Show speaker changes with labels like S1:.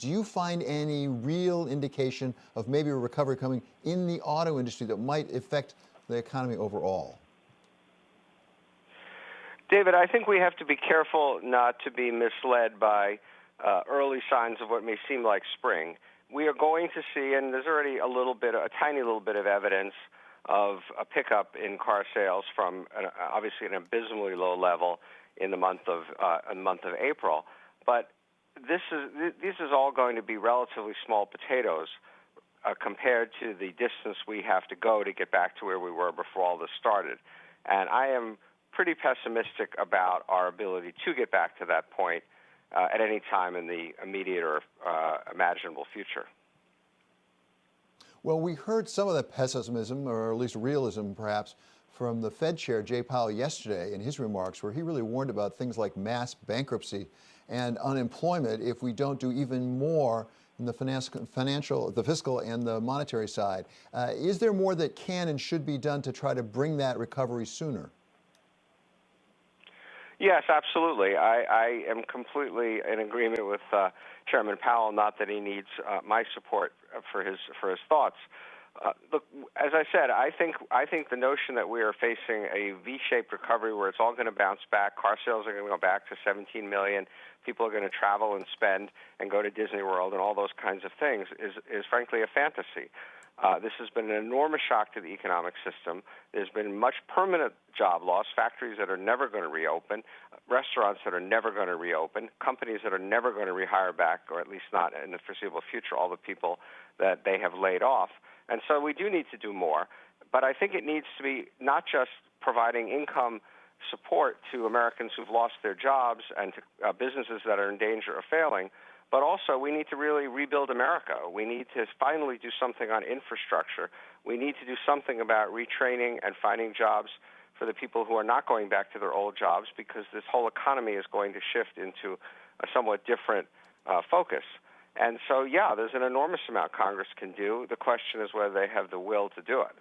S1: Do you find any real indication of maybe a recovery coming in the auto industry that might affect the economy overall?
S2: David, I think we have to be careful not to be misled by early signs of what may seem like spring. We are going to see, and there's already a tiny little bit of evidence of a pickup in car sales from obviously an abysmally low level in the month of April. But this is all going to be relatively small potatoes compared to the distance we have to go to get back to where we were before all this started. And I am pretty pessimistic about our ability to get back to that point at any time in the immediate or imaginable future.
S1: Well, we heard some of that pessimism, or at least realism perhaps, from the Fed chair, Jay Powell, yesterday in his remarks, where he really warned about things like mass bankruptcy and unemployment if we don't do even more in the the fiscal and the monetary side. Is there more that can and should be done to try to bring that recovery sooner?
S2: Yes, absolutely. I am completely in agreement with Chairman Powell. Not that he needs my support for his thoughts. Look, as I said, I think the notion that we are facing a V-shaped recovery where it's all going to bounce back, car sales are going to go back to 17 million, people are going to travel and spend and go to Disney World and all those kinds of things is frankly a fantasy. This has been an enormous shock to the economic system. There's been much permanent job loss, factories that are never going to reopen, restaurants that are never going to reopen, companies that are never going to rehire back, or at least not in the foreseeable future, all the people that they have laid off. And so we do need to do more. But I think it needs to be not just providing income support to Americans who've lost their jobs and to businesses that are in danger of failing, but also we need to really rebuild America. We need to finally do something on infrastructure. We need to do something about retraining and finding jobs for the people who are not going back to their old jobs, because this whole economy is going to shift into a somewhat different focus. And so, yeah, there's an enormous amount Congress can do. The question is whether they have the will to do it.